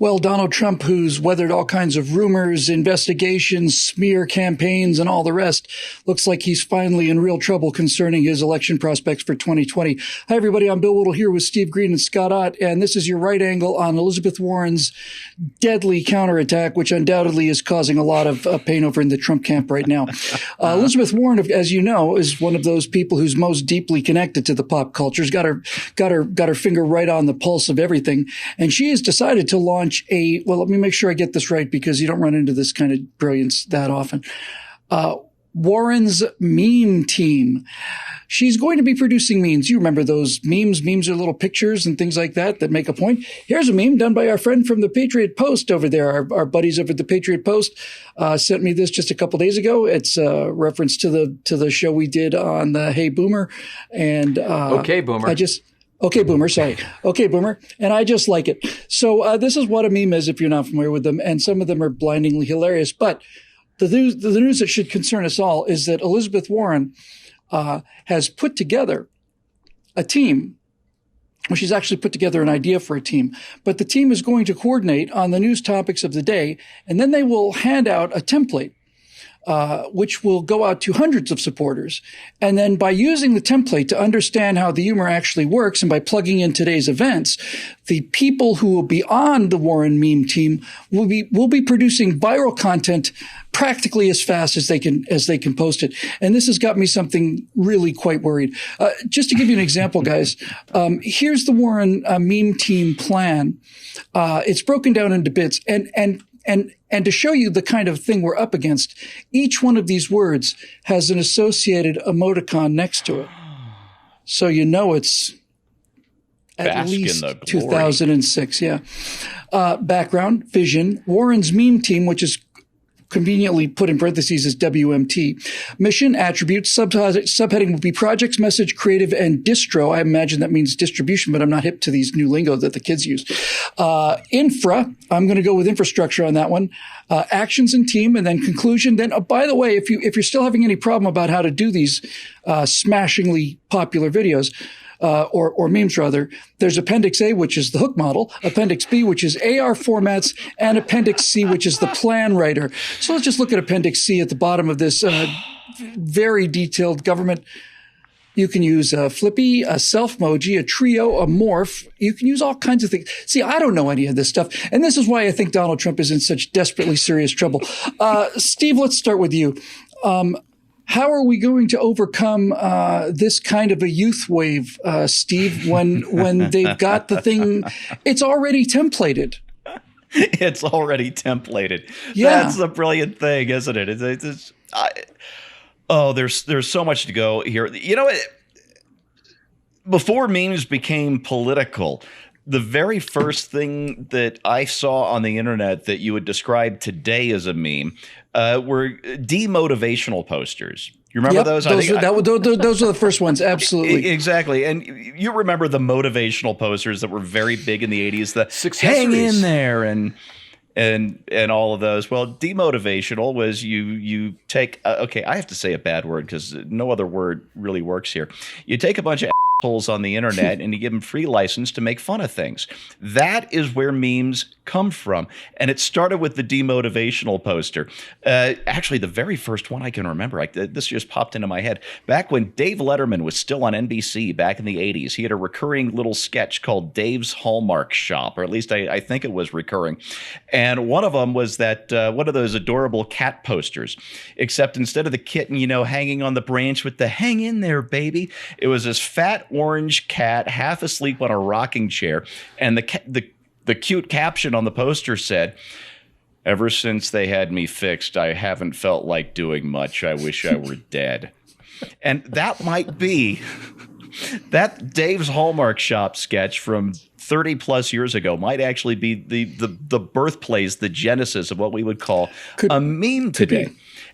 Well, Donald Trump, who's weathered all kinds of rumors, investigations, smear campaigns, and all the rest, looks like he's finally in real trouble concerning his election prospects for 2020. Hi, everybody. I'm Bill Whittle here with Steve Green and Scott Ott, and this is your right angle on Elizabeth Warren's deadly counterattack, which undoubtedly is causing a lot of pain over in the Trump camp right now. Elizabeth Warren, as you know, is one of those people who's most deeply connected to the pop culture. She's got her finger right on the pulse of everything, and she has decided to launch let me make sure I get this right because you don't run into this kind of brilliance that often. Warren's meme team. She's going to be producing memes. You remember those memes? Memes are little pictures and things like that make a point. Here's a meme done by our friend from the Patriot Post over there. Our buddies over at the Patriot Post sent me this just a couple days ago. It's a reference to the show we did on the Hey Boomer. And Okay Boomer. Okay, Boomer. Sorry. Okay, Boomer. And I just like it. So this is what a meme is if you're not familiar with them. And some of them are blindingly hilarious. But the news that should concern us all is that Elizabeth Warren has put together a team. Well, she's actually put together an idea for a team. But the team is going to coordinate on the news topics of the day. And then they will hand out a template which will go out to hundreds of supporters. And then by using the template to understand how the humor actually works and by plugging in today's events, the people who will be on the Warren meme team will be producing viral content practically as fast as they can post it. And this has got me something really quite worried. Just to give you an example, guys, here's the Warren meme team plan. It's broken down into bits and to show you the kind of thing we're up against, each one of these words has an associated emoticon next to it. So you know it's at least 2006. Yeah. Background, vision, Warren's meme team, which is conveniently put in parentheses as WMT. Mission, attributes, subheading would be projects, message, creative, and distro. I imagine that means distribution, but I'm not hip to these new lingo that the kids use. Infra, I'm going to go with infrastructure on that one. Actions and team, and then conclusion. Then, by the way, if you're still having any problem about how to do these smashingly popular videos, or memes rather, there's Appendix A, which is the hook model, Appendix B, which is AR formats, and Appendix C, which is the plan writer. So let's just look at Appendix C at the bottom of this very detailed government. You can use a Flippy, a Self-Moji, a Trio, a Morph. You can use all kinds of things. See, I don't know any of this stuff. And this is why I think Donald Trump is in such desperately serious trouble. Steve, let's start with you. How are we going to overcome this kind of a youth wave, Steve, when they've got the thing? It's already templated. It's already templated. Yeah. That's the brilliant thing, isn't it? There's so much to go here. You know, before memes became political, the very first thing that I saw on the internet that you would describe today as a meme were demotivational posters. You remember those? Those were the first ones. Absolutely. Exactly. And you remember the motivational posters that were very big in the 80s, the Successories. hang in there and all of those. Well, demotivational was you take okay, I have to say a bad word because no other word really works here. You take a bunch of assholes on the internet and you give them free license to make fun of things. That is where memes come from. And it started with the demotivational poster. Actually, the very first one I can remember, this just popped into my head. Back when Dave Letterman was still on NBC back in the 80s, he had a recurring little sketch called Dave's Hallmark Shop, or at least I think it was recurring. And one of them was that one of those adorable cat posters, except instead of the kitten, hanging on the branch with the hang in there, baby, it was this fat orange cat half asleep on a rocking chair. And the cute caption on the poster said, "Ever since they had me fixed, I haven't felt like doing much. I wish I were dead." And that might be that Dave's Hallmark Shop sketch from 30 plus years ago might actually be the birthplace, the genesis of what we would call a meme today.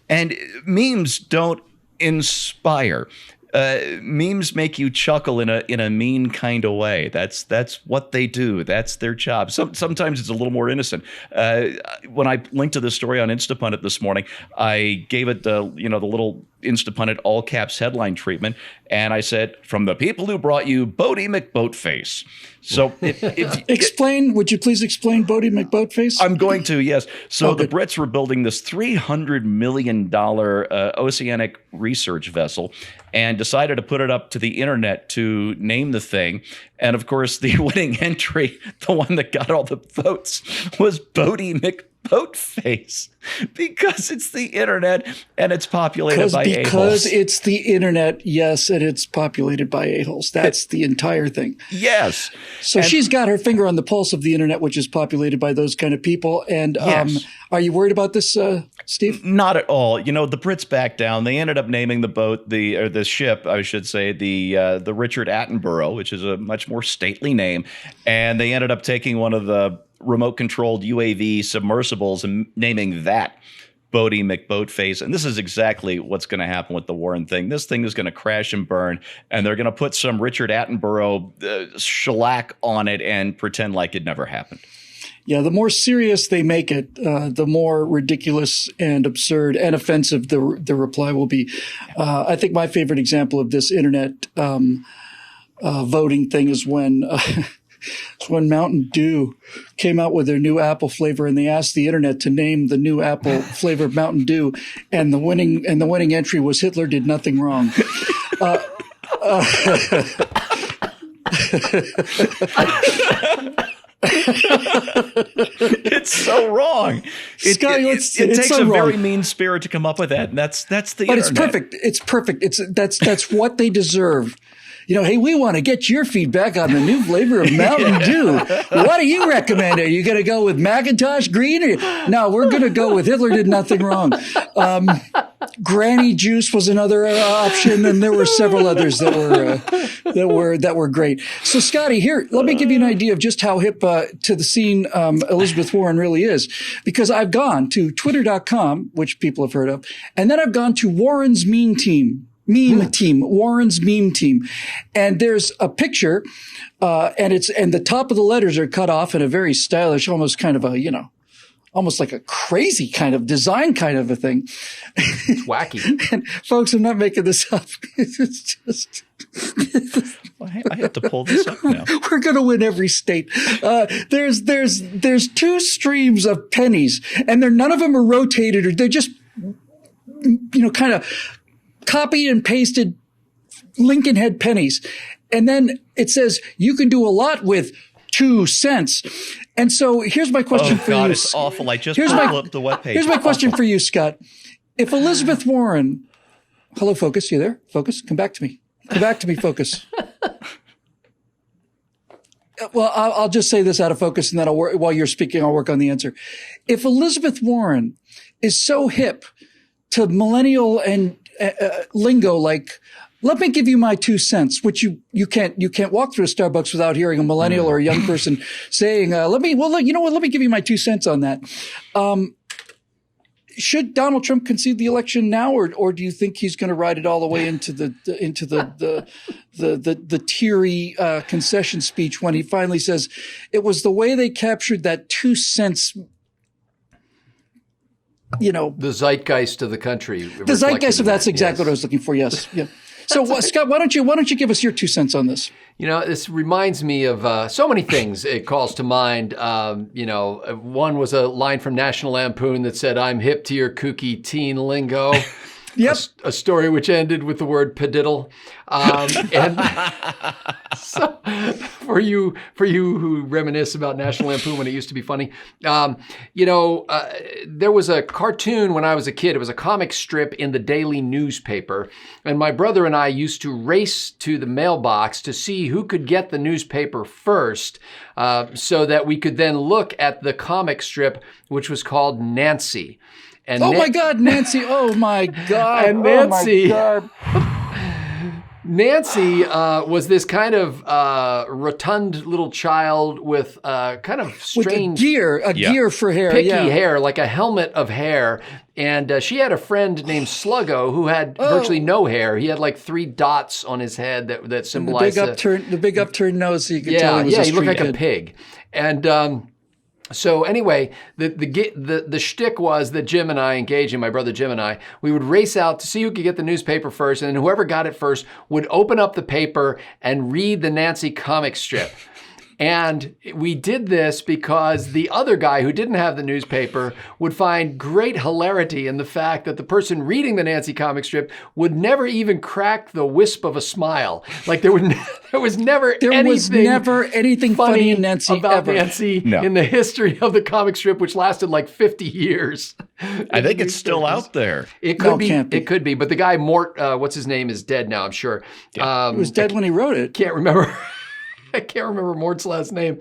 And memes don't inspire. Memes make you chuckle in a mean kind of way. That's what they do. That's their job. Sometimes it's a little more innocent. When I linked to this story on Instapundit this morning, I gave it the little Instapundit all caps headline treatment. And I said, from the people who brought you Bodie McBoatface. So would you please explain Bodie McBoatface? I'm going to, yes. So the Brits were building this $300 million oceanic research vessel and decided to put it up to the internet to name the thing. And of course, the winning entry, the one that got all the votes, was Bodie McBoatface, because it's the internet and it's populated by a-holes. Because it's the internet, yes, and it's populated by a-holes. That's the entire thing. Yes. So she's got her finger on the pulse of the internet, which is populated by those kind of people. And are you worried about this, Steve? Not at all. You know, the Brits backed down. They ended up naming the boat, the ship, I should say, the Richard Attenborough, which is a much more stately name. And they ended up taking one of the remote-controlled UAV submersibles and naming that Bodie McBoatface. And this is exactly what's going to happen with the Warren thing. This thing is going to crash and burn, and they're going to put some Richard Attenborough shellac on it and pretend like it never happened. Yeah, the more serious they make it, the more ridiculous and absurd and offensive the reply will be. I think my favorite example of this internet voting thing is when Mountain Dew came out with their new apple flavor, and they asked the internet to name the new apple flavored Mountain Dew, and the winning entry was Hitler did nothing wrong. It's so wrong. It takes a very mean spirit to come up with that, and that's the but internet. It's perfect. That's what they deserve. You know, hey, we want to get your feedback on the new flavor of Mountain Dew. What do you recommend? Are you going to go with Macintosh Green? No, we're going to go with Hitler did nothing wrong. Granny Juice was another option, and there were several others that were great. So, Scotty, here, let me give you an idea of just how hip to the scene Elizabeth Warren really is, because I've gone to Twitter.com, which people have heard of, and then I've gone to Warren's Warren's meme team. And there's a picture, and the top of the letters are cut off in a very stylish, almost kind of almost like a crazy kind of design kind of a thing. It's wacky. And folks, I'm not making this up. It's just, I have to pull this up now. We're going to win every state. There's two streams of pennies, and none of them are rotated, or they're just, kind of copied and pasted Lincoln Head pennies. And then it says you can do a lot with 2 cents. And so here's my question for you. God, it's awful. I just pulled up the webpage. Here's my question for you, Scott. If Elizabeth Warren, hello, Focus, you there? Focus, come back to me. Come back to me, Focus. Well, I'll just say this out of focus, and then while you're speaking, I'll work on the answer. If Elizabeth Warren is so hip to millennial and lingo, like, let me give you my 2 cents, which you can't walk through a Starbucks without hearing a millennial or a young person saying, let me give you my 2 cents on that. Should Donald Trump concede the election now, or do you think he's going to ride it all the way into the teary concession speech when he finally says it was the way they captured that 2 cents? The zeitgeist of the country. The zeitgeist of that's exactly what I was looking for. Yes. Yeah. So Scott, why don't you give us your 2 cents on this? This reminds me of so many things. It calls to mind. One was a line from National Lampoon that said, "I'm hip to your kooky teen lingo." Yep. A story which ended with the word padiddle. And so for you who reminisce about National Lampoon when it used to be funny, there was a cartoon when I was a kid. It was a comic strip in the daily newspaper. And my brother and I used to race to the mailbox to see who could get the newspaper first, so that we could then look at the comic strip, which was called Nancy. And my God, Nancy. Oh, my God. And Nancy. Oh, my God. Nancy was this kind of rotund little child with kind of strange gear for hair, picky hair, like a helmet of hair. And she had a friend named Sluggo who had virtually no hair. He had like 3 dots on his head that symbolized the big upturned nose. So you could tell he was a he looked like street a pig. And So anyway, the shtick was that Jim and I, engaging my brother Jim and I, we would race out to see who could get the newspaper first, and then whoever got it first would open up the paper and read the Nancy comic strip. And we did this because the other guy who didn't have the newspaper would find great hilarity in the fact that the person reading the Nancy comic strip would never even crack the wisp of a smile. Like there was never anything funny in Nancy about ever. Nancy in the history of the comic strip, which lasted like 50 years. I think it's still out there. It could be. It could be. But the guy Mort, what's his name, is dead now, I'm sure. He was dead when he wrote it. Can't remember. I can't remember Mort's last name.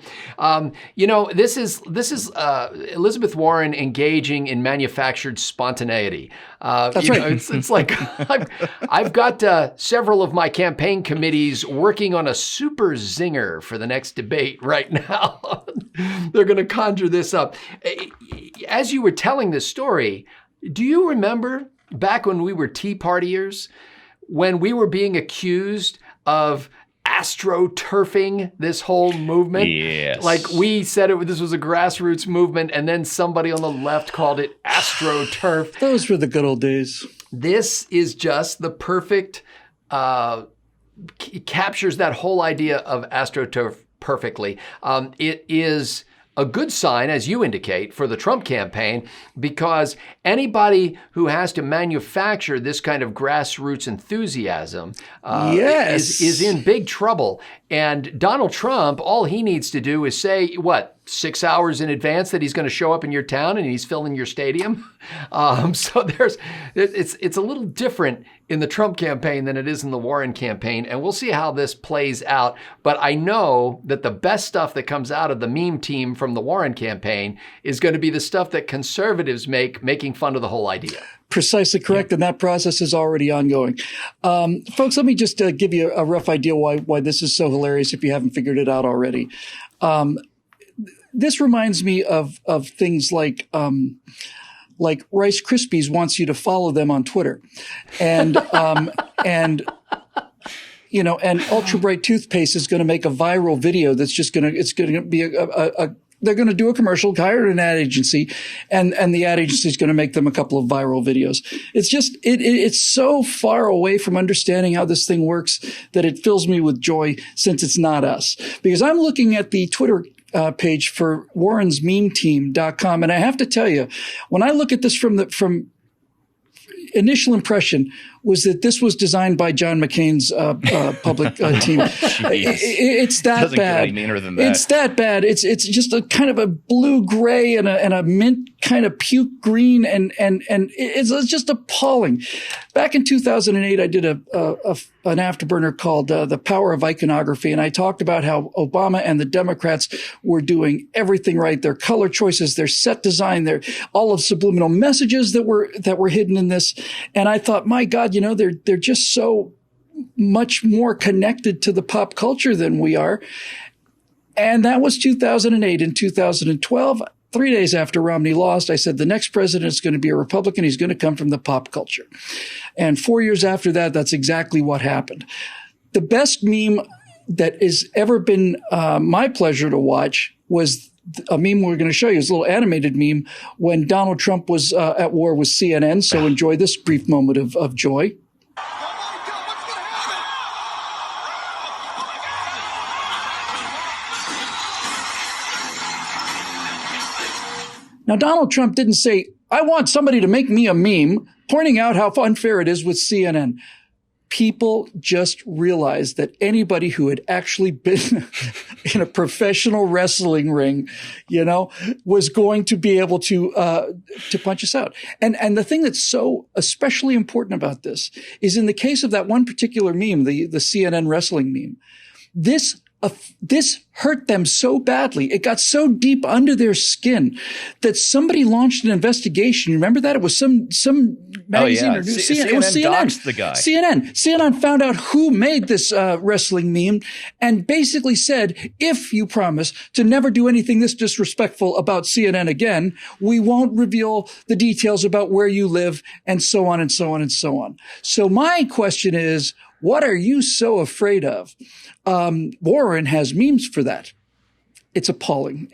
This is Elizabeth Warren engaging in manufactured spontaneity. That's right. It's like I've got several of my campaign committees working on a super zinger for the next debate right now. They're going to conjure this up. As you were telling this story, do you remember back when we were Tea Partiers, when we were being accused of astroturfing this whole movement? Yes. Like we said this was a grassroots movement, and then somebody on the left called it astroturf. Those were the good old days. This is just the perfect, captures that whole idea of astroturf perfectly. It is a good sign, as you indicate, for the Trump campaign, because anybody who has to manufacture this kind of grassroots enthusiasm is in big trouble. And Donald Trump, all he needs to do is say, 6 hours in advance that he's going to show up in your town and he's filling your stadium. So it's a little different in the Trump campaign than it is in the Warren campaign. And we'll see how this plays out. But I know that the best stuff that comes out of the meme team from the Warren campaign is going to be the stuff that conservatives making fun of the whole idea. Precisely correct, and that process is already ongoing. Folks, let me just give you a rough idea why this is so hilarious if you haven't figured it out already. This reminds me of things like Rice Krispies wants you to follow them on Twitter, and Ultra Bright toothpaste is going to make a viral video that's just going to be they're going to do a commercial, hire an ad agency, and the ad agency is going to make them a couple of viral videos. It's just, it's so far away from understanding how this thing works that it fills me with joy since it's not us. Because I'm looking at the Twitter page for Warren's memeteam.com. And I have to tell you, when I look at this from initial impression was that this was designed by John McCain's public team. It's that Doesn't bad. get any meaner than that. It's that bad. It's just a kind of a blue gray and a mint kind of puke green, and it's just appalling. Back in 2008, I did an afterburner called The Power of Iconography, and I talked about how Obama and the Democrats were doing everything right. Their color choices, their set design, their all of subliminal messages that were hidden in this. And I thought, my God, they're just so much more connected to the pop culture than we are. And that was 2008. In 2012, 3 days after Romney lost, I said, the next president is going to be a Republican. He's going to come from the pop culture. And 4 years after that, that's exactly what happened. The best meme that has ever been my pleasure to watch was a meme we're going to show you. It's a little animated meme when Donald Trump was at war with CNN. So enjoy this brief moment of joy. Now, Donald Trump didn't say, I want somebody to make me a meme pointing out how unfair it is with CNN. People just realized that anybody who had actually been in a professional wrestling ring, was going to be able to punch us out. And the thing that's so especially important about this is in the case of that one particular meme, the CNN wrestling meme, this hurt them so badly. It got so deep under their skin that somebody launched an investigation. You remember that? It was some magazine or news. CNN, it was CNN. doxed the guy. CNN found out who made this wrestling meme and basically said, if you promise to never do anything this disrespectful about CNN again, we won't reveal the details about where you live, and so on and so on and so on. So my question is, what are you so afraid of? Warren has memes for that. It's appalling.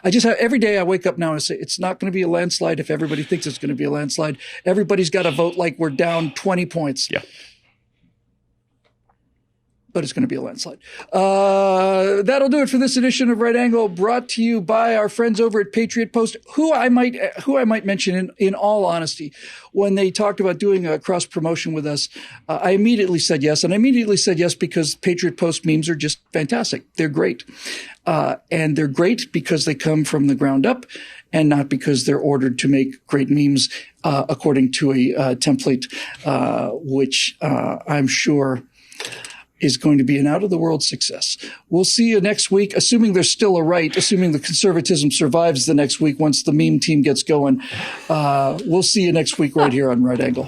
I just have, every day I wake up now and I say, it's not going to be a landslide if everybody thinks it's going to be a landslide. Everybody's got to vote like we're down 20 points. Yeah. But it's going to be a landslide. That'll do it for this edition of Right Angle, brought to you by our friends over at Patriot Post, who I might mention in all honesty, when they talked about doing a cross promotion with us, I immediately said yes. And I immediately said yes because Patriot Post memes are just fantastic. They're great. And they're great because they come from the ground up and not because they're ordered to make great memes, according to a template, which, I'm sure is going to be an out-of-the-world success. We'll see you next week, assuming there's still a right, assuming the conservatism survives the next week once the meme team gets going. We'll see you next week right here on Right Angle.